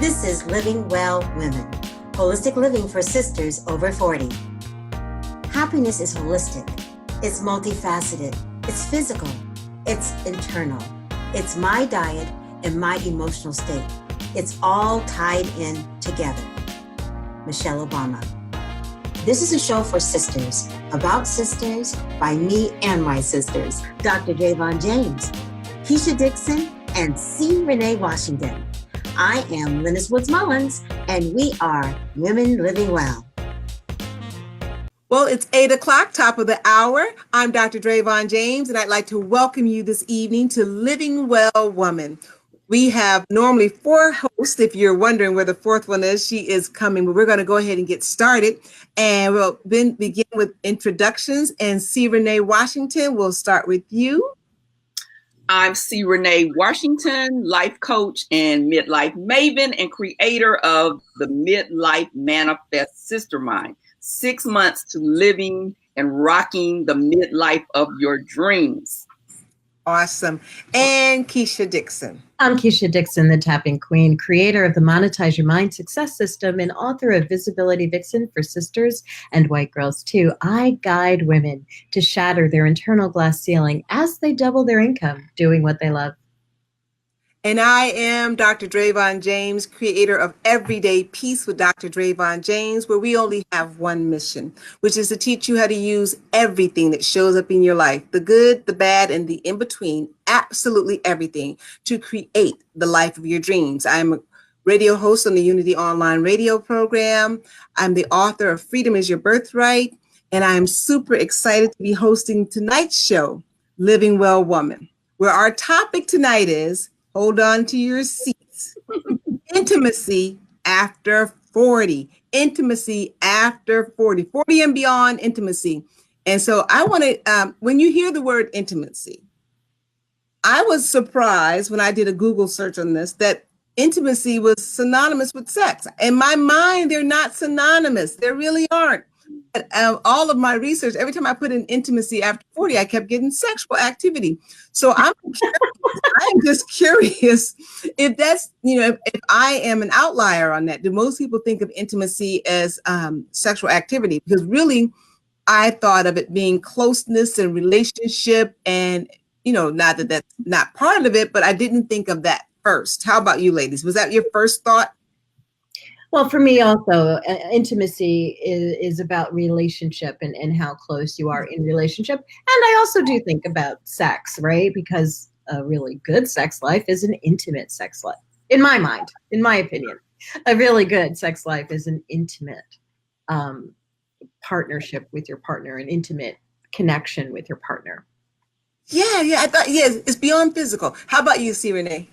This is Living Well Women, holistic living for sisters over 40. Happiness is holistic, it's multifaceted, it's physical, it's internal, it's my diet and my emotional state. It's all tied in together. Michelle Obama. This is a show for sisters, about sisters, by me and my sisters, Dr. Javon James, Keisha Dixon, and C. Renee Washington. I am Linus Woods Mullins, and we are Women Living Well. Well, it's 8 o'clock, top of the hour. I'm Dr. Javon James, and I'd like to welcome you this evening to Living Well Woman. We have normally 4 hosts. If you're wondering where the 4th one is, she is coming, but we're going to go ahead and get started. And we'll then begin with introductions. And C. Renee Washington, we'll start with you. I'm C. Renee Washington, life coach and midlife maven and creator of the Midlife Manifest Sister Mind. 6 months to living and rocking the midlife of your dreams. Awesome. And Keisha Dixon. I'm Keisha Dixon, the Tapping Queen, creator of the Monetize Your Mind Success System and author of Visibility Vixen for Sisters and White Girls Too. I guide women to shatter their internal glass ceiling as they double their income doing what they love. And I am Dr. Javon James, creator of Everyday Peace with Dr. Javon James, where we only have one mission, which is to teach you how to use everything that shows up in your life, the good, the bad, and the in-between, absolutely everything, to create the life of your dreams. I'm a radio host on the Unity Online radio program. I'm the author of Freedom is Your Birthright, and I'm super excited to be hosting tonight's show, Living Well Woman, where our topic tonight is, hold on to your seats. Intimacy after 40. Intimacy after 40. 40 and beyond intimacy. And so I want to, when you hear the word intimacy, I was surprised when I did a Google search on this that intimacy was synonymous with sex. In my mind, they're not synonymous. They really aren't. But, all of my research, every time I put in intimacy after 40, I kept getting sexual activity. So I'm just curious if that's, if I am an outlier on that. Do most people think of intimacy as sexual activity? Because really, I thought of it being closeness and relationship and, not that that's not part of it, but I didn't think of that first. How about you ladies? Was that your first thought? Well, for me also, intimacy is about relationship and how close you are in relationship. And I also do think about sex, right? Because a really good sex life is an intimate sex life. In my mind, in my opinion, a really good sex life is an intimate partnership with your partner, an intimate connection with your partner. Yeah, I thought, it's beyond physical. How about you, C. Renee?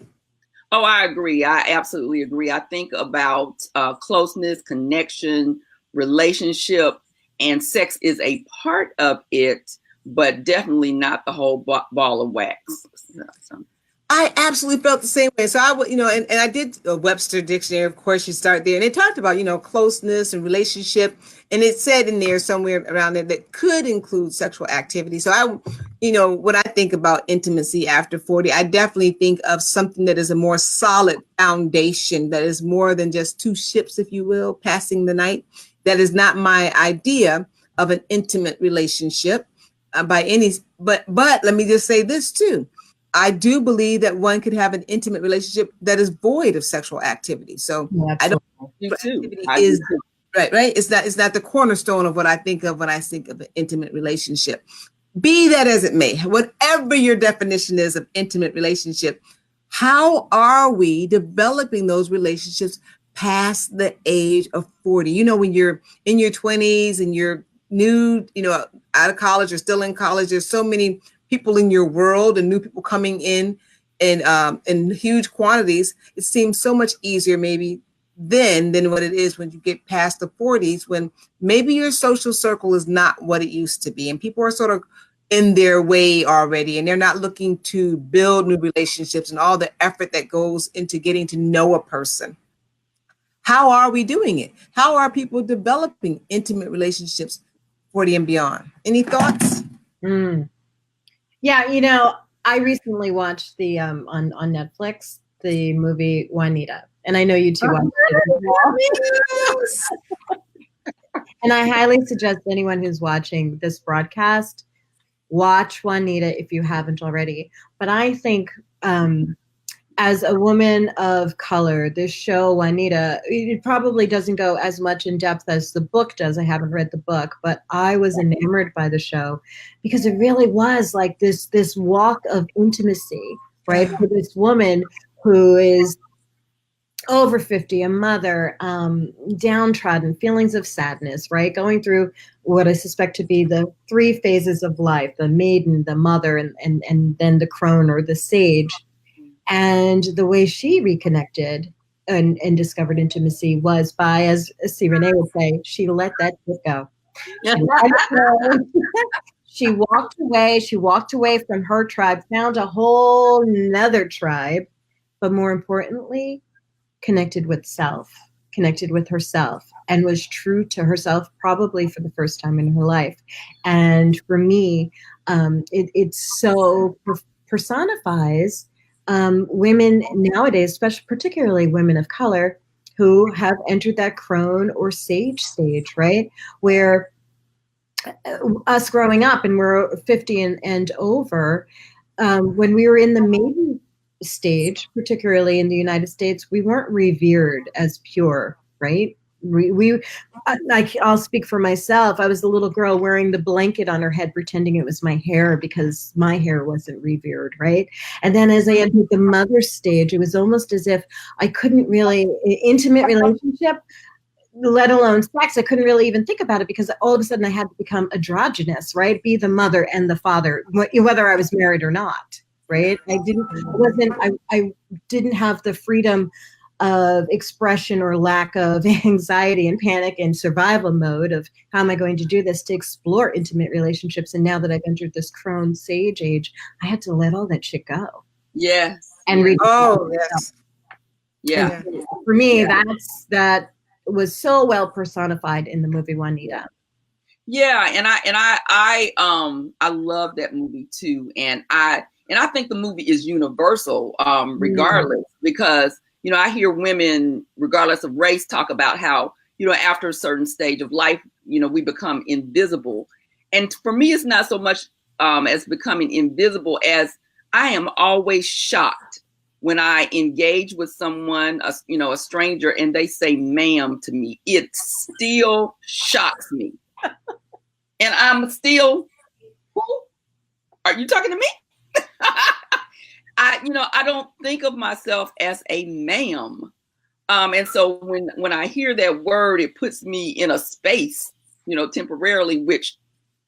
Oh, I agree. I absolutely agree. I think about closeness, connection, relationship, and sex is a part of it, but definitely not the whole ball of wax. So. I absolutely felt the same way. So I would, and I did a Webster dictionary, of course, you start there. And it talked about, closeness and relationship. And it said in there somewhere around there that could include sexual activity. So when I think about intimacy after 40, I definitely think of something that is a more solid foundation, that is more than just 2 ships, if you will, passing the night. That is not my idea of an intimate relationship by any, but let me just say this too. I do believe that one could have an intimate relationship that is void of sexual activity. So I don't is right. It's not the cornerstone of what I think of when I think of an intimate relationship. Be that as it may, whatever your definition is of intimate relationship, how are we developing those relationships past the age of 40? When you're in your 20s and you're new, out of college or still in college, there's so many people in your world and new people coming in huge quantities. It seems so much easier maybe then than what it is when you get past the 40s, when maybe your social circle is not what it used to be. And people are sort of in their way already, and they're not looking to build new relationships and all the effort that goes into getting to know a person. How are we doing it? How are people developing intimate relationships 40 and beyond? Any thoughts? Yeah, I recently watched the on Netflix, the movie Juanita. And I know you two watched it as well. And I highly suggest anyone who's watching this broadcast, watch Juanita if you haven't already. But I think as a woman of color, this show, Juanita, it probably doesn't go as much in depth as the book does. I haven't read the book, but I was enamored by the show because it really was like this walk of intimacy, right? For this woman who is over 50, a mother, downtrodden, feelings of sadness, right? Going through what I suspect to be the 3 phases of life, the maiden, the mother, and then the crone or the sage. And the way she reconnected and discovered intimacy was by, as C. Renee would say, she let that shit go. She walked away. She walked away from her tribe, found a whole nother tribe, but more importantly, connected with self, connected with herself, and was true to herself probably for the first time in her life. And for me, it so personifies women nowadays, especially particularly women of color, who have entered that crone or sage stage, right? Where us growing up, and we're 50 and over, when we were in the maiden stage, particularly in the United States, we weren't revered as pure, right? I'll speak for myself. I was the little girl wearing the blanket on her head, pretending it was my hair because my hair wasn't revered, right? And then as I entered the mother stage, it was almost as if I couldn't really, intimate relationship, let alone sex, I couldn't really even think about it because all of a sudden I had to become androgynous, right? Be the mother and the father, whether I was married or not. Right? I didn't have the freedom of expression or lack of anxiety and panic and survival mode of how am I going to do this to explore intimate relationships. And now that I've entered this crone sage age, I had to let all that shit go. Yes. And read. Oh, yes. Yeah. And for me, that was so well personified in the movie Juanita. Yeah, and I love that movie too, and I think the movie is universal, regardless, because I hear women, regardless of race, talk about how after a certain stage of life, we become invisible, and for me, it's not so much as becoming invisible as I am always shocked when I engage with someone, a stranger, and they say "ma'am" to me. It still shocks me. And I'm still, who? Are you talking to me? I don't think of myself as a ma'am. And so when I hear that word, it puts me in a space, temporarily, which,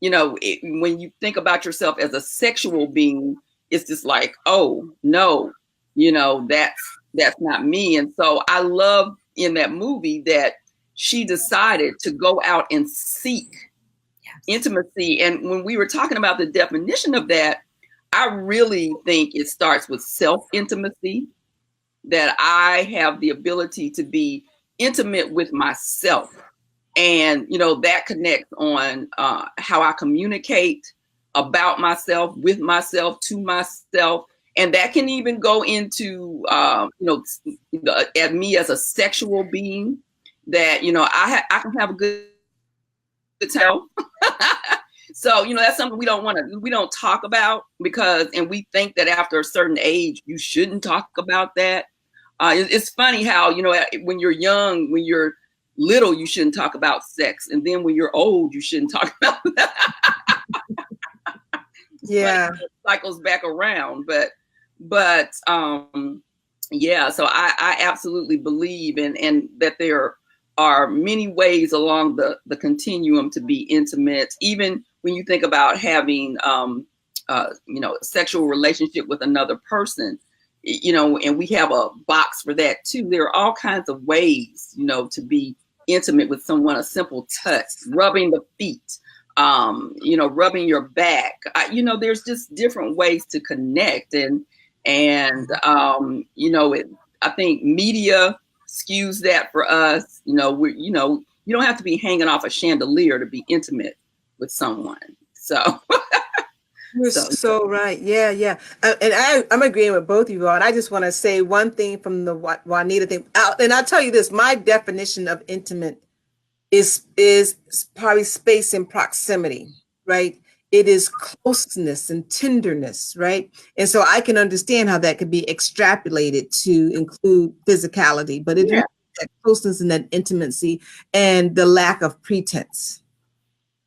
when you think about yourself as a sexual being, it's just like, oh no, that's not me. And so I love in that movie that she decided to go out and seek intimacy. And when we were talking about the definition of that, I really think it starts with self-intimacy, that I have the ability to be intimate with myself. And, that connects on how I communicate about myself, with myself, to myself. And that can even go into, at me as a sexual being, that, I can have a good tell. So, that's something we don't talk about and we think that after a certain age, you shouldn't talk about that. It's funny how, when you're young, when you're little, you shouldn't talk about sex. And then when you're old, you shouldn't talk about that. Yeah. It cycles back around. But yeah, so I absolutely believe and that there are many ways along the continuum to be intimate, even when you think about having, sexual relationship with another person, and we have a box for that too. There are all kinds of ways, to be intimate with someone, a simple touch, rubbing the feet, rubbing your back. There's just different ways to connect. I think media skews that for us. You don't have to be hanging off a chandelier to be intimate with someone. So You're so right. Yeah, yeah. I'm agreeing with both of you all. And I just want to say one thing from the Juanita thing. And I'll tell you this, my definition of intimate is probably space and proximity, right? It is closeness and tenderness, right? And so I can understand how that could be extrapolated to include physicality, but it is that closeness and that intimacy and the lack of pretense.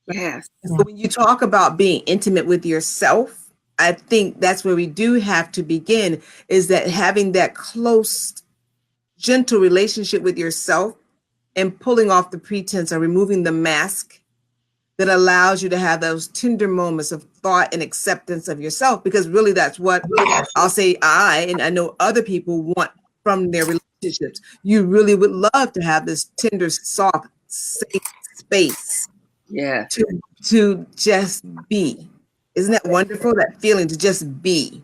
Yes. So when you talk about being intimate with yourself, I think that's where we do have to begin, is that having that close, gentle relationship with yourself and pulling off the pretense or removing the mask that allows you to have those tender moments of thought and acceptance of yourself, because really that's what I'll say and I know other people want from their relationships. You really would love to have this tender, soft, safe space to just be. Isn't that wonderful, that feeling to just be?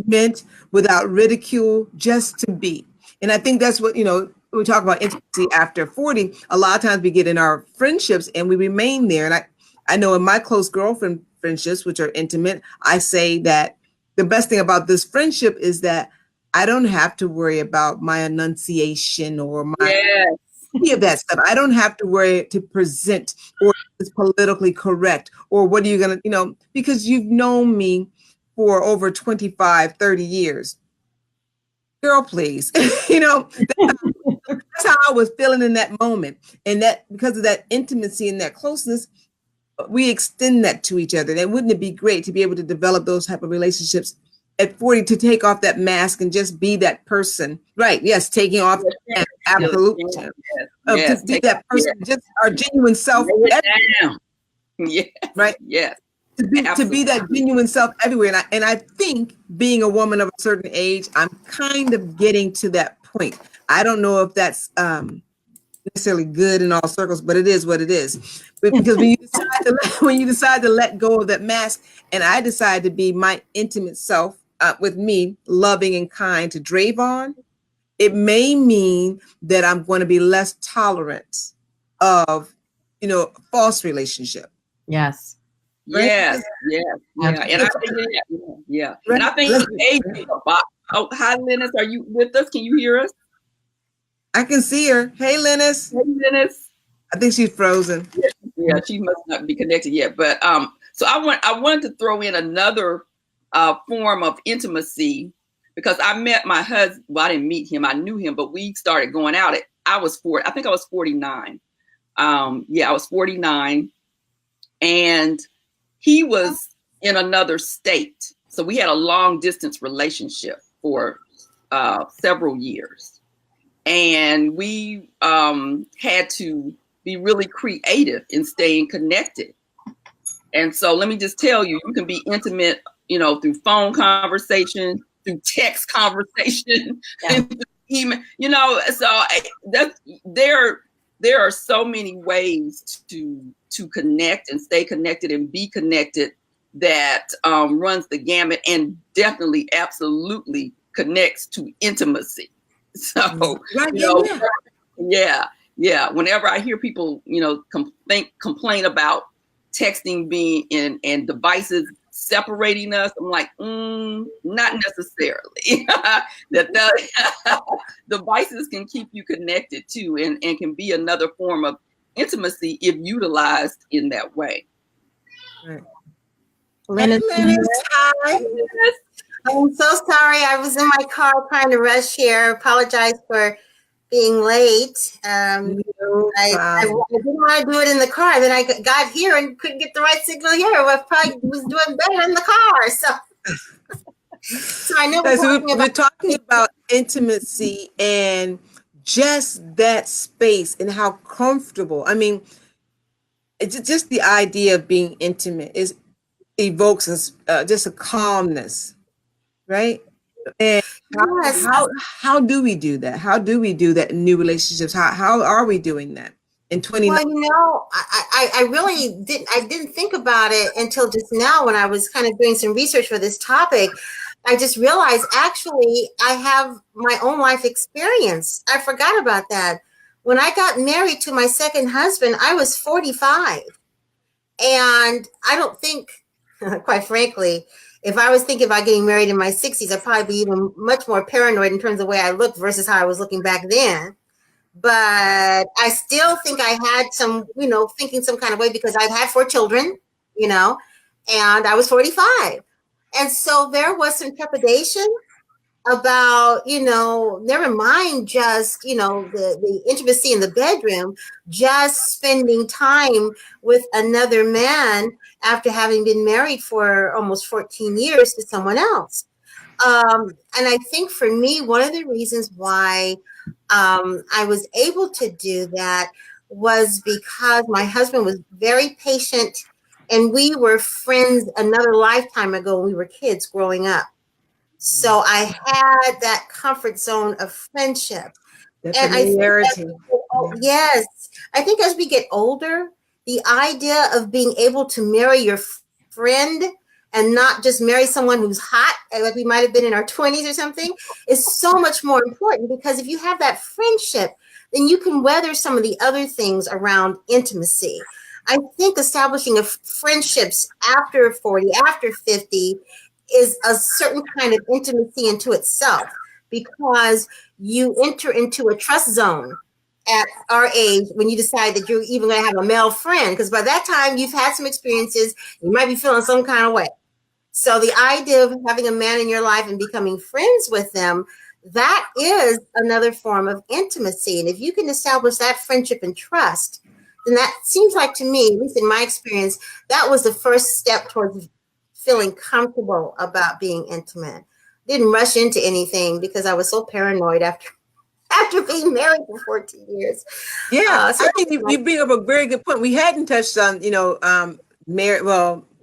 Meant without ridicule, just to be. And I think that's what, we talk about intimacy after 40, a lot of times we get in our friendships and we remain there. And I know in my close girlfriend friendships, which are intimate, I say that the best thing about this friendship is that I don't have to worry about my enunciation or any of that stuff. I don't have to worry to present or it's politically correct or what are you going to, because you've known me for over 25, 30 years. Girl, please, that's how I was feeling in that moment. And that because of that intimacy and that closeness, we extend that to each other. And wouldn't it be great to be able to develop those type of relationships at 40, to take off that mask and just be that person? Right. Yes. Taking off. Absolutely. To be that person, just our genuine self. Right. Yes. To be that genuine self everywhere. And I think being a woman of a certain age, I'm kind of getting to that point. I don't know if that's necessarily good in all circles, but it is what it is. Because when you decide to let go of that mask, and I decide to be my intimate self with me, loving and kind to Drayvon, it may mean that I'm going to be less tolerant of, false relationship. Yes. Right? Yes. And I think, and I think age is a box. Oh, hi, Lennis. Are you with us? Can you hear us? I can see her. Hey, Lennis. Hey, Lennis. I think she's frozen. Yeah, she must not be connected yet. But so I wanted to throw in another form of intimacy, because I met my husband. Well, I didn't meet him. I knew him, but we started going out I was 40. I think I was 49. I was 49, and he was in another state. So we had a long distance relationship for several years. And we had to be really creative in staying connected. And so let me just tell you, you can be intimate, through phone conversation, through text conversation, email, so there are so many ways to connect and stay connected and be connected that runs the gamut and definitely, absolutely connects to intimacy. So, whenever I hear people, complain about texting being and devices separating us, I'm like, not necessarily. that the devices can keep you connected too, and can be another form of intimacy if utilized in that way. Right. Lennis, hi. I'm so sorry. I was in my car trying to rush here. Apologize for being late. I didn't want to do it in the car. Then I got here and couldn't get the right signal here. I probably was doing better in the car. So I know we're talking about intimacy and just that space and how comfortable. I mean, it's just the idea of being intimate evokes us just a calmness. Right. And how do we do that? How do we do that in new relationships? How are we doing that in 2019? Well, I really didn't think about it until just now when I was kind of doing some research for this topic. I just realized actually I have my own life experience. I forgot about that. When I got married to my second husband, I was 45. And I don't think quite frankly, if I was thinking about getting married in my 60s, I'd probably be even much more paranoid in terms of the way I looked versus how I was looking back then. But I still think I had some, thinking some kind of way because I've had 4 children, and I was 45. And so there was some trepidation about, never mind just, the intimacy in the bedroom, just spending time with another man after having been married for almost 14 years to someone else. And I think for me, one of the reasons why I was able to do that was because my husband was very patient and we were friends another lifetime ago when we were kids growing up. So I had that comfort zone of friendship. The familiarity. Yes. I think as we get older, the idea of being able to marry your friend and not just marry someone who's hot, like we might have been in our 20s or something, is so much more important, because if you have that friendship, then you can weather some of the other things around intimacy. I think establishing friendships after 40, after 50, is a certain kind of intimacy into itself, because you enter into a trust zone at our age when you decide that you're even going to have a male friend, because by that time you've had some experiences, you might be feeling some kind of way. So the idea of having a man in your life and becoming friends with them, that is another form of intimacy. And if you can establish that friendship and trust, then that seems like, to me, at least in my experience, that was the first step towards feeling comfortable about being intimate. Didn't rush into anything because I was so paranoid after being married for 14 years. Yeah, so I think you bring up a very good point. We hadn't touched on,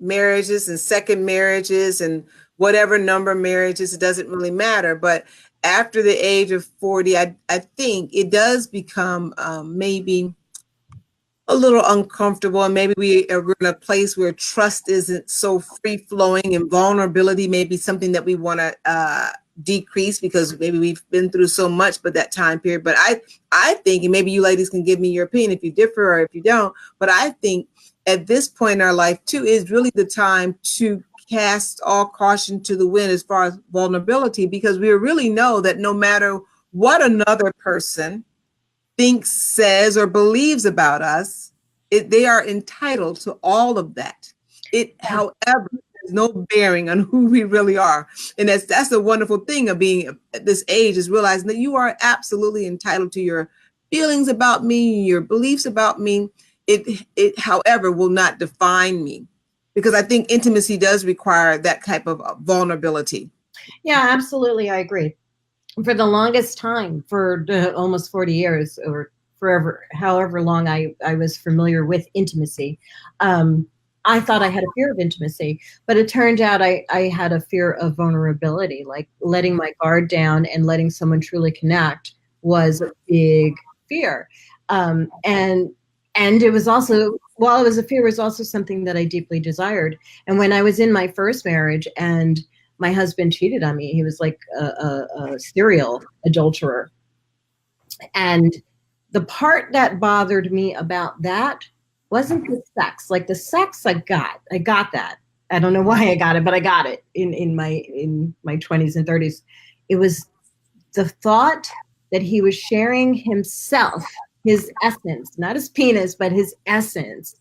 marriages and second marriages and whatever number of marriages, it doesn't really matter. But after the age of 40, I think it does become maybe a little uncomfortable, and maybe we're in a place where trust isn't so free flowing, and vulnerability may be something that we want to decrease because maybe we've been through so much, but that time period. But I think, and maybe you ladies can give me your opinion if you differ or if you don't, but I think at this point in our life too is really the time to cast all caution to the wind as far as vulnerability, because we really know that no matter what another person thinks, says, or believes about us, they are entitled to all of that. However, there's no bearing on who we really are. And that's the wonderful thing of being at this age, is realizing that you are absolutely entitled to your feelings about me, your beliefs about me. It, however, will not define me, because I think intimacy does require that type of vulnerability. Yeah, absolutely. I agree. For the longest time, for almost 40 years or forever, however long I was familiar with intimacy, I thought I had a fear of intimacy, but it turned out I had a fear of vulnerability, like letting my guard down and letting someone truly connect was a big fear. And it was also, while it was a fear, it was also something that I deeply desired. And when I was in my first marriage and my husband cheated on me, he was like a serial adulterer. And the part that bothered me about that wasn't the sex. Like the sex I got that. I don't know why I got it, but I got it in my 20s and 30s. It was the thought that he was sharing himself, his essence, not his penis, but his essence,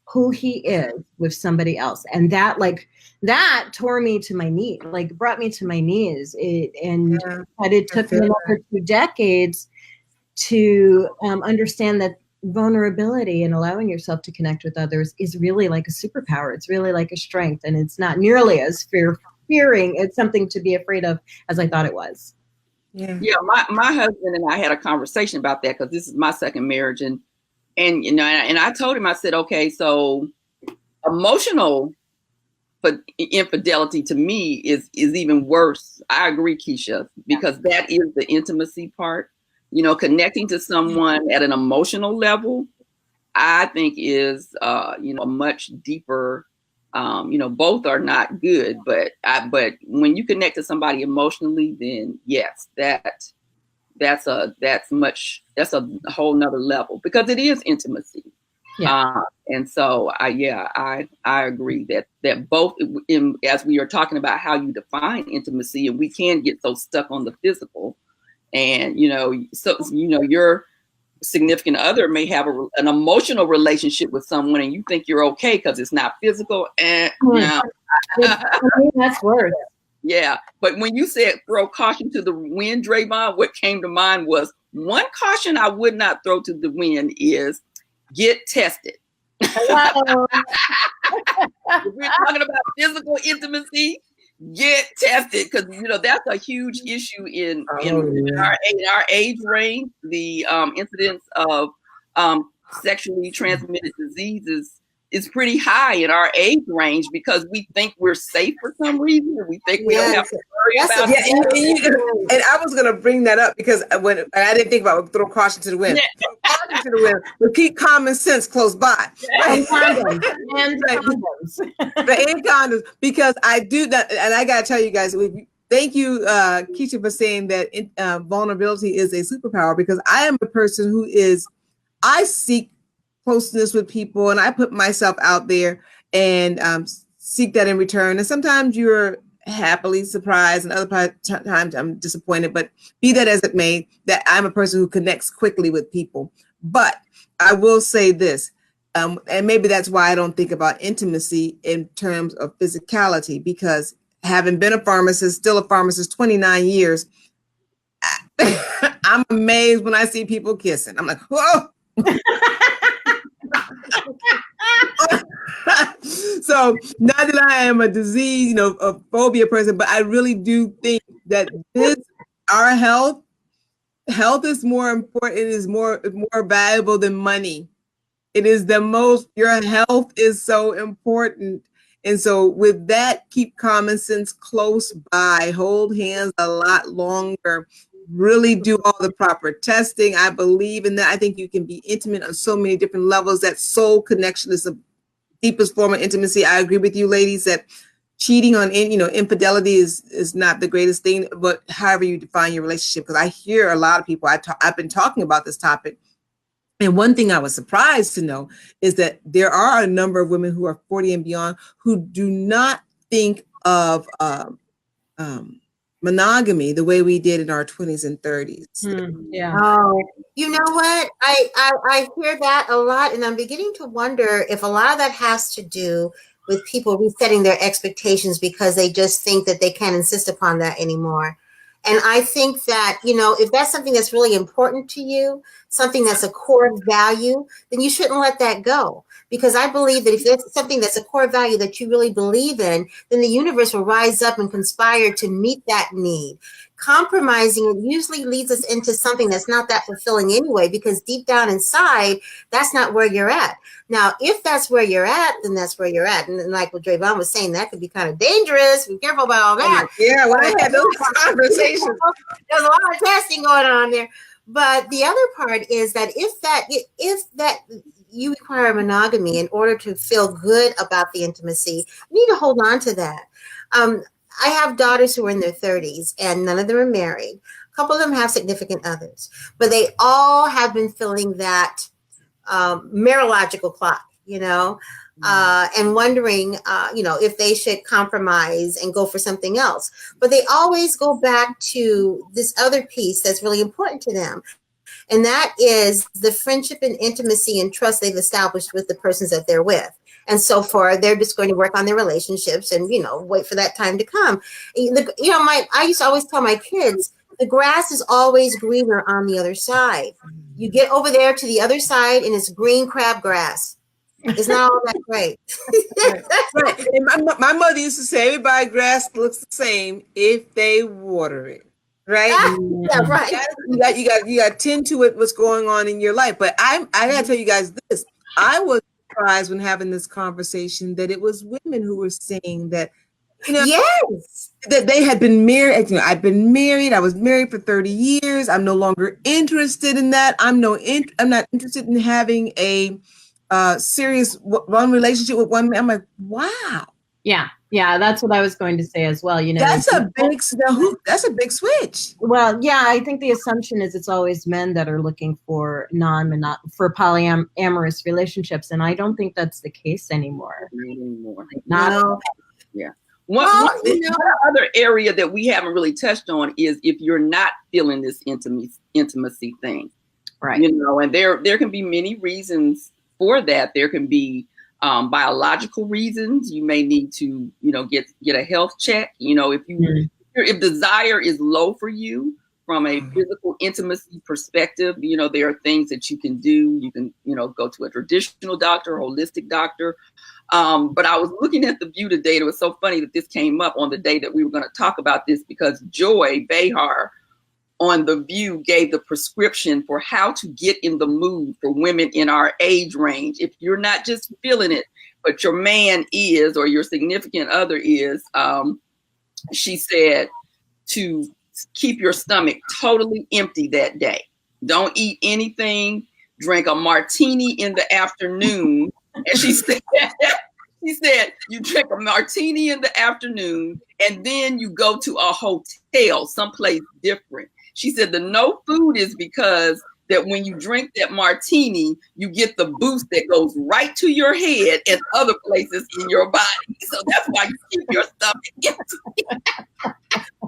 who he is, with somebody else. And that tore me to my knees, like brought me to my knees. But it took me over 2 decades to understand that vulnerability and allowing yourself to connect with others is really like a superpower. It's really like a strength, and it's not nearly as fearing. It's something to be afraid of as I thought it was. Yeah. My husband and I had a conversation about that, because this is my second marriage, and I told him, I said, okay, so emotional infidelity to me is even worse. I agree, Keisha, because that is the intimacy part. Connecting to someone at an emotional level, I think is, a much deeper, both are not good, but when you connect to somebody emotionally, then yes, that's a whole nother level, because it is intimacy. And so I agree that both as we are talking about how you define intimacy, and we can get so stuck on the physical, and your significant other may have an emotional relationship with someone and you think you're okay because it's not physical, and that's worse. Yeah, but when you said throw caution to the wind, Drayvon, what came to mind was one caution I would not throw to the wind is get tested. If we're talking about physical intimacy, get tested, because that's a huge issue in our age range. The incidence of sexually transmitted diseases is pretty high in our age range because we think we're safe for some reason. We think we don't have to worry about it. And I was going to bring that up because when I didn't think about throw caution to the wind. Throw caution to the wind, but keep common sense close by. And condoms. And condoms. Because I do that, and I got to tell you guys, thank you, Keisha, for saying that vulnerability is a superpower, because I am a person I seek closeness with people, and I put myself out there and seek that in return. And sometimes you're happily surprised, and other times I'm disappointed. But be that as it may, that I'm a person who connects quickly with people. But I will say this, and maybe that's why I don't think about intimacy in terms of physicality, because having been a pharmacist, still a pharmacist, 29 years, I'm amazed when I see people kissing. I'm like, whoa. So not that I am a disease, a phobia person, but I really do think that our health is more important. It is more valuable than money. It is your health is so important. And so with that, keep common sense close by, hold hands a lot longer, really do all the proper testing. I believe in that. I think you can be intimate on so many different levels. That soul connection is the deepest form of intimacy. I agree with you, ladies, that cheating on, infidelity is not the greatest thing, but however you define your relationship, because I hear a lot of people, I've been talking about this topic. And one thing I was surprised to know is that there are a number of women who are 40 and beyond who do not think of monogamy the way we did in our 20s and 30s. Yeah. Oh, you know what? I hear that a lot, and I'm beginning to wonder if a lot of that has to do with people resetting their expectations because they just think that they can't insist upon that anymore. And I think that, if that's something that's really important to you, something that's a core value, then you shouldn't let that go. Because I believe that if it's something that's a core value that you really believe in, then the universe will rise up and conspire to meet that need. Compromising it usually leads us into something that's not that fulfilling anyway, because deep down inside, that's not where you're at. Now, if that's where you're at, then that's where you're at. And like what Drayvon was saying, that could be kind of dangerous. Be careful about all that. Yeah, when I had those conversations. There's a lot of testing going on there. But the other part is that if that you require monogamy in order to feel good about the intimacy, you need to hold on to that. I have daughters who are in their 30s, and none of them are married. A couple of them have significant others, but they all have been feeling that marriageological clock, and wondering, if they should compromise and go for something else. But they always go back to this other piece that's really important to them. And that is the friendship and intimacy and trust they've established with the persons that they're with. And so far, they're just going to work on their relationships and, wait for that time to come. I used to always tell my kids, the grass is always greener on the other side. You get over there to the other side and it's green crabgrass. It's not all that great. Right. And my mother used to say, everybody's grass looks the same if they water it. Right? Yeah, right. You got to tend to it, what's going on in your life. But I got to tell you guys this. I was surprised when having this conversation that it was women who were saying that, yes, that they had been married. I've been married. I was married for 30 years. I'm no longer interested in that. I'm not interested in having a serious one relationship with one man. I'm like, wow. Yeah, that's what I was going to say as well. You know, That's a big switch. Well, yeah, I think the assumption is it's always men that are looking for for polyamorous relationships, and I don't think that's the case anymore. Not yeah. One other area that we haven't really touched on is if you're not feeling this intimacy thing, right? You know, and there can be many reasons for that. There can be biological reasons. You may need to, you know, get a health check. You know, if desire is low for you from a physical intimacy perspective, you know, there are things that you can do. You can, you know, go to a traditional doctor, holistic doctor. But I was looking at The View today. It was so funny that this came up on the day that we were going to talk about this, because Joy Behar on The View gave the prescription for how to get in the mood for women in our age range. If you're not just feeling it, but your man is, or your significant other is, she said to keep your stomach totally empty that day. Don't eat anything, drink a martini in the afternoon. And she said, you drink a martini in the afternoon, and then you go to a hotel, someplace different. She said the no food is because that when you drink that martini, you get the boost that goes right to your head and other places in your body. So that's why you keep your stomach empty.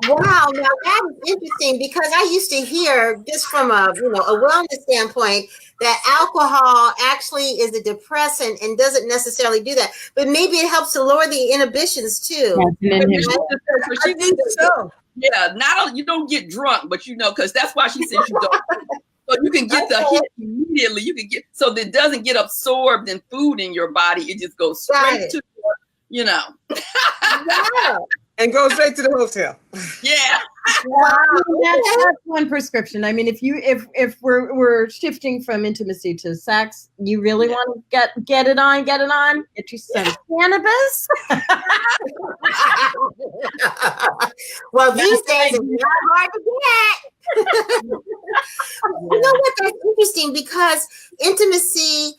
Wow, now that is interesting, because I used to hear, just from a wellness standpoint, that alcohol actually is a depressant and doesn't necessarily do that, but maybe it helps to lower the inhibitions too. I think so. Yeah, you don't get drunk, but you know, because that's why she says you don't. So you can get the hit immediately. You can get, so that it doesn't get absorbed in food in your body. It just goes straight to your, you know. Yeah. And go straight to the hotel. Yeah. Wow. That's one prescription. I mean, if we're shifting from intimacy to sex, you really want to get it on. Get you some cannabis. Well, these days it's not hard to get. You know what? That's interesting, because intimacy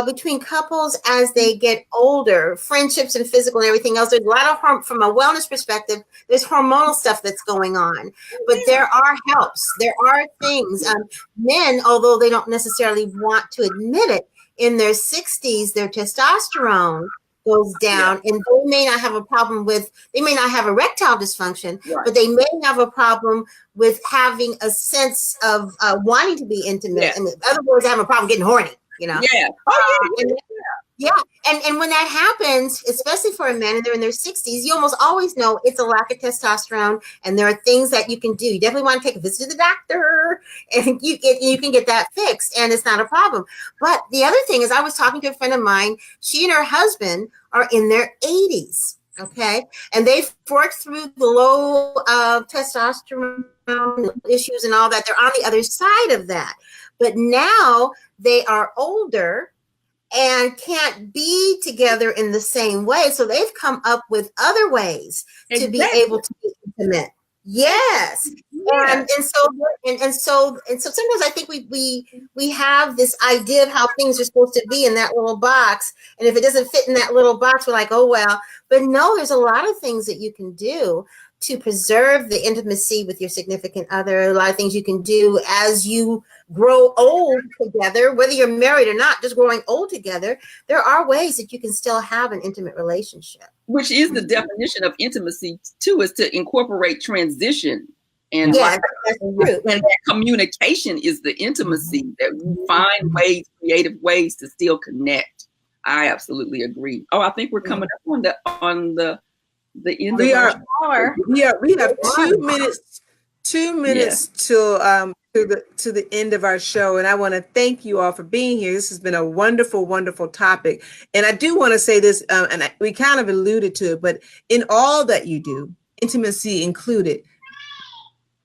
between couples as they get older, friendships and physical and everything else, there's a lot of from a wellness perspective, there's hormonal stuff that's going on, but there are helps. There are things. Men, although they don't necessarily want to admit it, in their 60s, their testosterone goes down, and they may not have a problem they may not have erectile dysfunction, but they may have a problem with having a sense of wanting to be intimate. Yeah. In other words, they have a problem getting horny. You know? Yeah. And when that happens, especially for a man and they're in their 60s, you almost always know it's a lack of testosterone, and there are things that you can do. You definitely want to take a visit to the doctor, and you can get that fixed, and it's not a problem. But the other thing is, I was talking to a friend of mine. She and her husband are in their 80s. Okay. And they've worked through the low testosterone issues and all that. They're on the other side of that. But now they are older and can't be together in the same way. So they've come up with other ways to be able to be intimate. Yes. And so sometimes I think we have this idea of how things are supposed to be in that little box. And if it doesn't fit in that little box, we're like, oh, well. But no, there's a lot of things that you can do to preserve the intimacy with your significant other. A lot of things you can do as you grow old together, whether you're married or not, just growing old together. There are ways that you can still have an intimate relationship. Which is the definition of intimacy too, is to incorporate transition. And, and that communication is the intimacy, that we find creative ways to still connect. I absolutely agree. Oh, I think we're coming up on the end of our hour. We have 2 minutes. 2 minutes till to the end of our show, and I want to thank you all for being here. This has been a wonderful, wonderful topic, and I do want to say this, we kind of alluded to it, but in all that you do, intimacy included,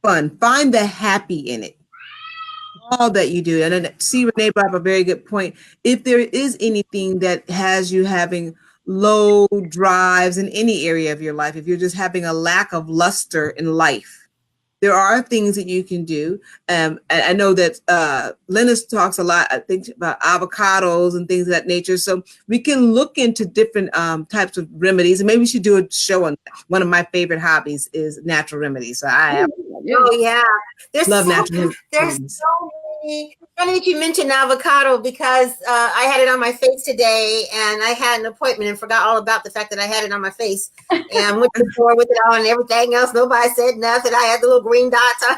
fun. Find the happy in it. All that you do, and then C. Renee brought up a very good point. If there is anything that has you having low drives in any area of your life, if you're just having a lack of luster in life, there are things that you can do. I know that Linus talks a lot, I think, about avocados and things of that nature. So we can look into different types of remedies, and maybe we should do a show on that. One of my favorite hobbies is natural remedies. So I have Oh yeah, love natural there's remedies. so many. Funny that you mentioned avocado because I had it on my face today, and I had an appointment and forgot all about the fact that I had it on my face, and went to the store with it on and everything else. Nobody said nothing. I had the little green dots on.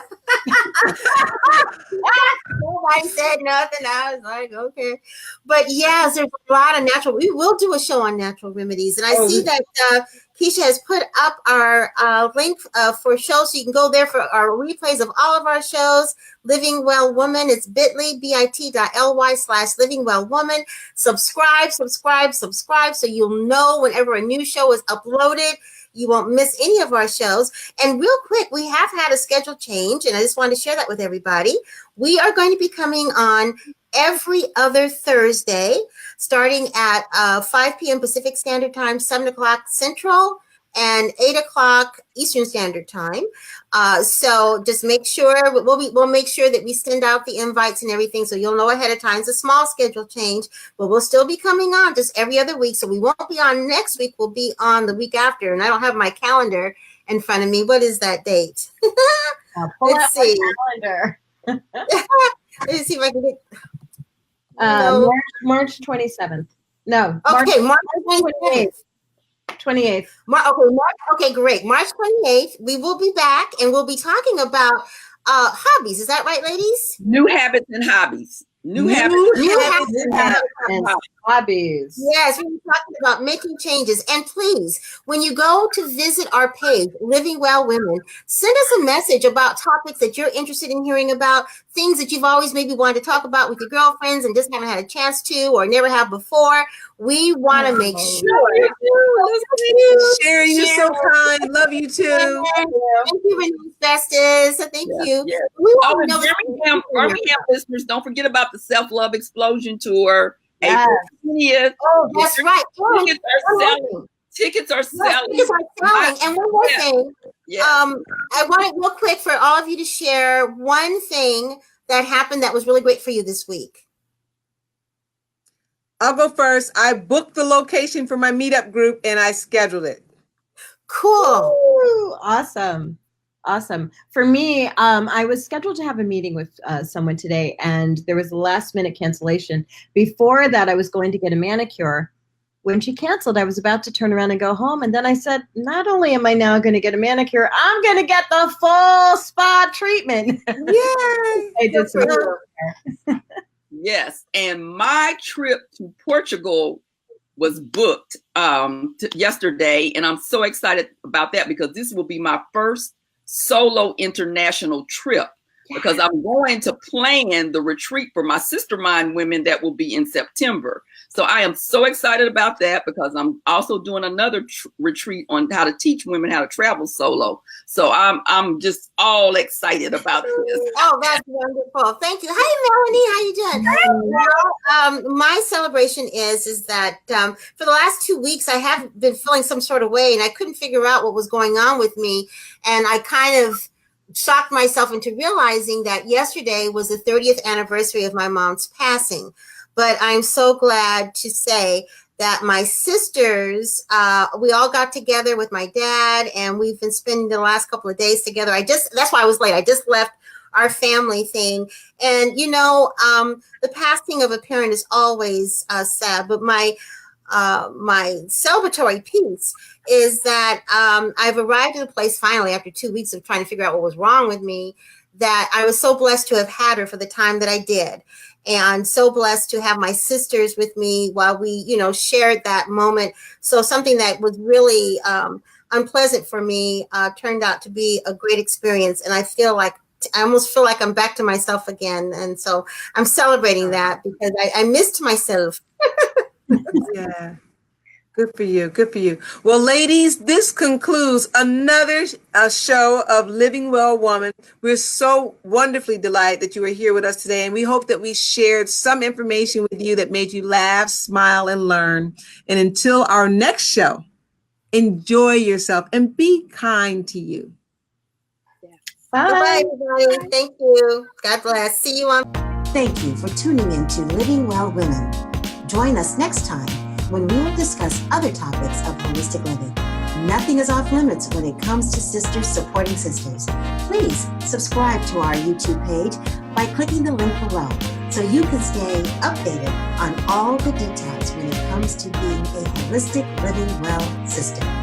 Nobody said nothing. I was like, okay, but yes, there's a lot of natural. We will do a show on natural remedies, and I see that Keisha has put up our link for shows, so you can go there for our replays of all of our shows. Living Well Woman, it's bit.ly/Living Well Woman. Subscribe, so you'll know whenever a new show is uploaded. You won't miss any of our shows. And real quick, we have had a schedule change, and I just wanted to share that with everybody. We are going to be coming on every other Thursday, starting at 5 p.m. Pacific Standard Time, 7 o'clock Central, and 8 o'clock Eastern Standard Time. So just make sure, we'll make sure that we send out the invites and everything, so you'll know ahead of time. It's a small schedule change, but we'll still be coming on just every other week. So we won't be on next week, we'll be on the week after. And I don't have my calendar in front of me. What is that date? Let's see. Calendar. Let's see if I can get March 27th. No. Okay, March 28th. 28th. Okay, great. March 28th, we will be back, and we'll be talking about hobbies. Is that right, ladies? New habits and hobbies. New habits And hobbies. Yes, we're talking about making changes. And please, when you go to visit our page, Living Well Women, send us a message about topics that you're interested in hearing about, things that you've always maybe wanted to talk about with your girlfriends and just haven't had a chance to or never have before. We want to make sure. Sherry, you're so kind. Love you too. Thank you, Renee Festus. Thank you. Yeah. And Birmingham listeners, don't forget about the Self-Love Explosion Tour. Yes. April 20th. Oh, that's right. Tickets are selling. And one more thing. Yeah. I wanted real quick for all of you to share one thing that happened that was really great for you this week. I'll go first. I booked the location for my meetup group and I scheduled it. Cool. Ooh, awesome. For me, I was scheduled to have a meeting with someone today, and there was a last minute cancellation. Before that, I was going to get a manicure. When she canceled, I was about to turn around and go home. And then I said, not only am I now going to get a manicure, I'm going to get the full spa treatment. Yay! I did some Yes. And my trip to Portugal was booked yesterday. And I'm so excited about that because this will be my first solo international trip. Because I'm going to plan the retreat for my Sistermind women that will be in September. So I am so excited about that because I'm also doing another retreat on how to teach women how to travel solo. So I'm just all excited about this. Oh, that's wonderful. Thank you. Hi, Melanie. How you doing? My celebration is that for the last 2 weeks, I have been feeling some sort of way, and I couldn't figure out what was going on with me. And I kind of shocked myself into realizing that yesterday was the 30th anniversary of my mom's passing. But I'm so glad to say that my sisters, we all got together with my dad, and we've been spending the last couple of days together. That's why I was late. I just left our family thing. And, you know, the passing of a parent is always sad, but my celebratory piece is that I've arrived at a place finally after 2 weeks of trying to figure out what was wrong with me, that I was so blessed to have had her for the time that I did. And so blessed to have my sisters with me while we, you know, shared that moment. So something that was really unpleasant for me turned out to be a great experience. And I almost feel like I'm back to myself again. And so I'm celebrating that because I missed myself. Yeah. Good for you. Good for you. Well, ladies, this concludes another show of Living Well Woman. We're so wonderfully delighted that you were here with us today. And we hope that we shared some information with you that made you laugh, smile, and learn. And until our next show, enjoy yourself and be kind to you. Bye. Bye. Bye-bye, everybody. Thank you. God bless. See you on. Thank you for tuning in to Living Well Women. Join us next time when we will discuss other topics of holistic living. Nothing is off limits when it comes to sisters supporting sisters. Please subscribe to our YouTube page by clicking the link below so you can stay updated on all the details when it comes to being a holistic living well sister.